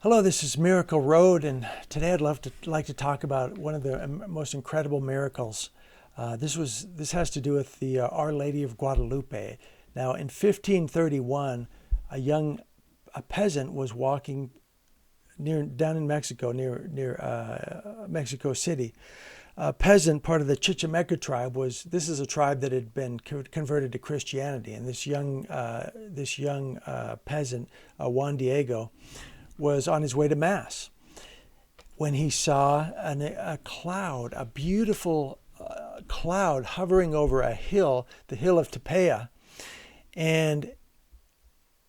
Hello, this is Miracle Road, and today I'd like to talk about one of the most incredible miracles. This has to do with the Our Lady of Guadalupe. Now, in 1531, a peasant was walking down in Mexico near Mexico City. A peasant, part of the Chichimeca tribe, this is a tribe that had been converted to Christianity, and this young peasant, Juan Diego, was on his way to Mass when he saw a beautiful cloud hovering over a hill, the hill of Tepeyac, and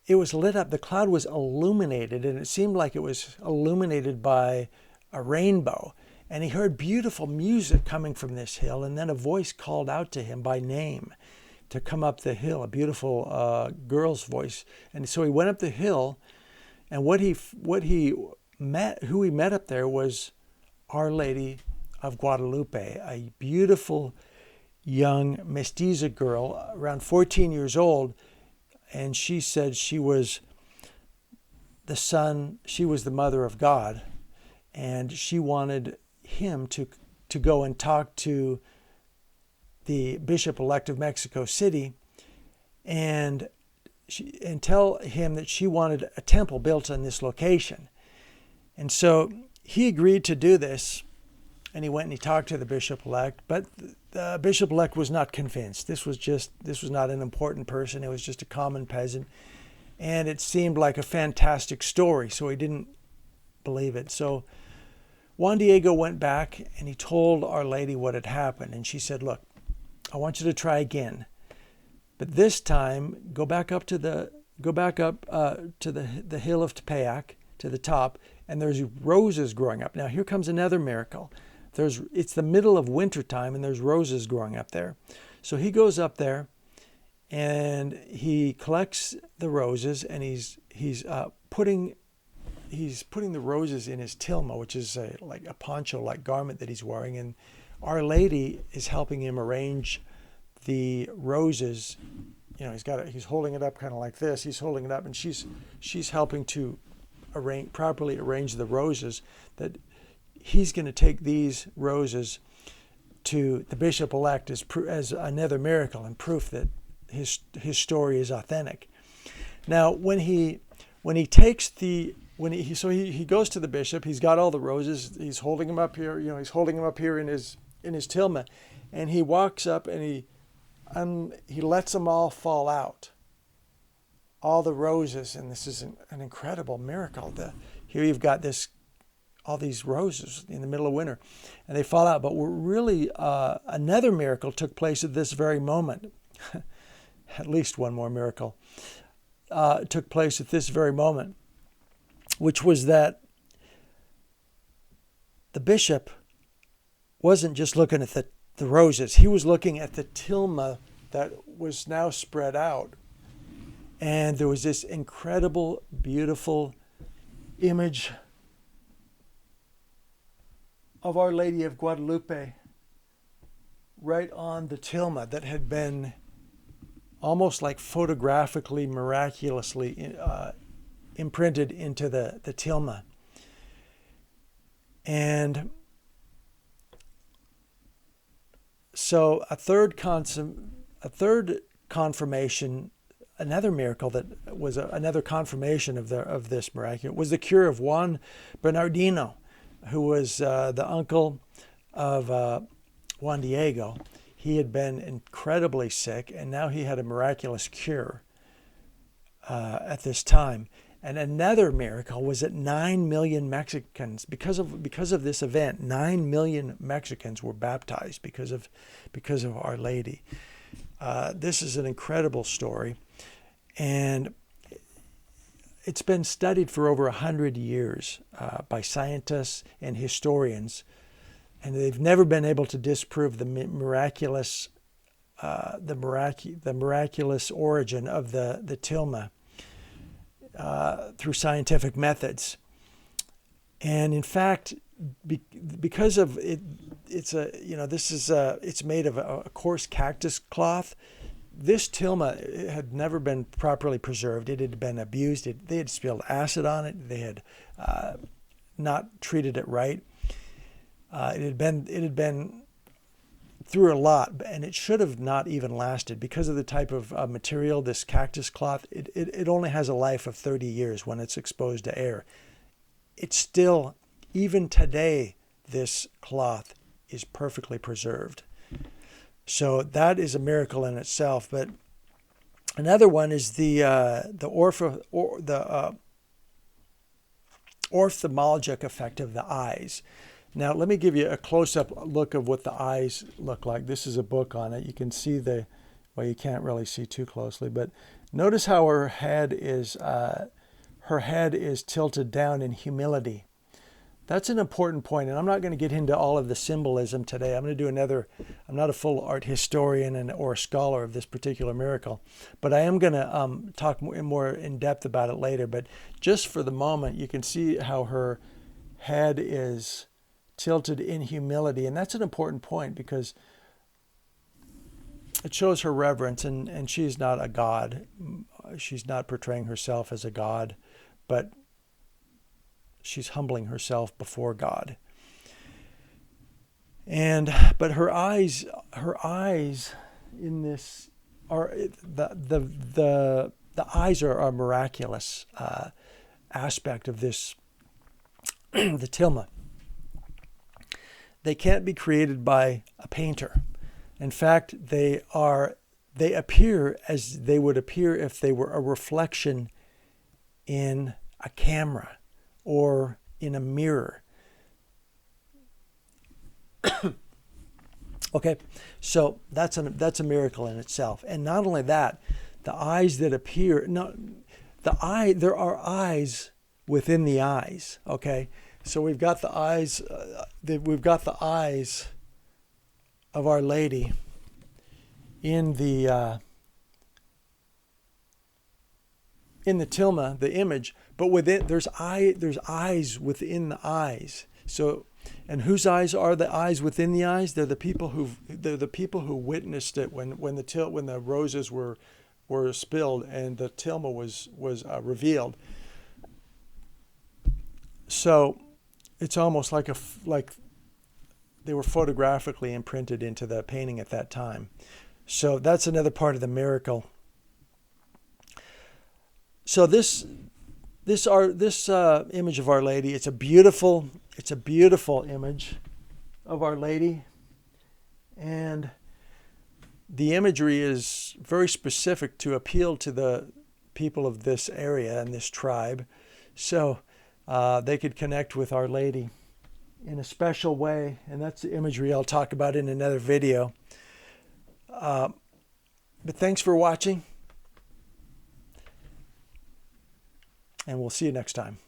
it was lit up. The cloud was illuminated, and it seemed like it was illuminated by a rainbow. And he heard beautiful music coming from this hill, and then a voice called out to him by name to come up the hill, a beautiful girl's voice. And so he went up the hill. And who he met up there was Our Lady of Guadalupe, a beautiful young mestiza girl, around 14 years old. And she said she was the mother of God. And she wanted him to go and talk to the Bishop-elect of Mexico City and tell him that she wanted a temple built in this location. And so he agreed to do this, and he went and he talked to the bishop-elect, but the bishop-elect was not convinced. This was not an important person. It was just a common peasant, and it seemed like a fantastic story, so he didn't believe it. So Juan Diego went back and he told Our Lady what had happened, and she said, "Look, I want you to try again. But this time, go back up to the hill of Tepeyac, to the top, and there's roses growing up." Now here comes another miracle. It's the middle of winter time, and there's roses growing up there. So he goes up there, and he collects the roses, and he's putting the roses in his tilma, which is like a poncho-like garment that he's wearing, and Our Lady is helping him arrange the roses. He's holding it up kind of like this. He's holding it up, and she's helping to properly arrange the roses, that he's going to take these roses to the bishop-elect as another miracle and proof that his story is authentic. Now, he goes to the bishop. He's got all the roses. He's holding them up here. He's holding them up here in his tilma, and he walks up and he lets them all fall out, all the roses, and this is an incredible miracle. Here you've got all these roses in the middle of winter, and they fall out. But really, another miracle took place at this very moment. At least one more miracle took place at this very moment, which was that the bishop wasn't just looking at the roses. He was looking at the tilma that was now spread out. And there was this incredible, beautiful image of Our Lady of Guadalupe right on the tilma that had been almost like photographically, miraculously imprinted into the tilma. And so a third confirmation, another miracle that was another confirmation of this miracle, was the cure of Juan Bernardino, who was the uncle of Juan Diego. He had been incredibly sick, and now he had a miraculous cure at this time. And another miracle was that 9 million Mexicans, because of this event, 9 million Mexicans were baptized because of Our Lady. This is an incredible story, and it's been studied for over 100 years by scientists and historians, and they've never been able to disprove the miraculous origin of the tilma through scientific methods. And in fact, because of it, it's made of a coarse cactus cloth. this tilma had never been properly preserved. It had been abused. They had spilled acid on it. They had not treated it right. It had been through a lot, and it should have not even lasted because of the type of material, this cactus cloth. It only has a life of 30 years when it's exposed to air. It's still, even today, this cloth is perfectly preserved. So that is a miracle in itself. But another one is the ophthalmologic effect of the eyes. Now, let me give you a close-up look of what the eyes look like. This is a book on it. You can see well, you can't really see too closely, but notice how her head is tilted down in humility. That's an important point, and I'm not going to get into all of the symbolism today. I'm going to do I'm not a full art historian or a scholar of this particular miracle, but I am going to talk more in depth about it later. But just for the moment, you can see how her head is tilted in humility, and that's an important point because it shows her reverence, and she's not a god. She's not portraying herself as a god, but she's humbling herself before God. But her eyes in this are the eyes are a miraculous aspect of this the tilma. They can't be created by a painter. In fact, they appear as they would appear if they were a reflection in a camera or in a mirror. Okay, so that's a miracle in itself. And not only that, the eyes that appear, there are eyes within the eyes. Okay, so we've got the eyes of Our Lady in the tilma, the image, but within there's eyes within the eyes. So, and whose eyes are the eyes within the eyes? They're the people who witnessed it when the roses were spilled and the tilma was revealed. So, it's almost like they were photographically imprinted into the painting at that time. So that's another part of the miracle. So this image of Our Lady, it's a beautiful image of Our Lady, and the imagery is very specific to appeal to the people of this area and this tribe, so they could connect with Our Lady in a special way, and that's the imagery I'll talk about in another video. But thanks for watching, and we'll see you next time.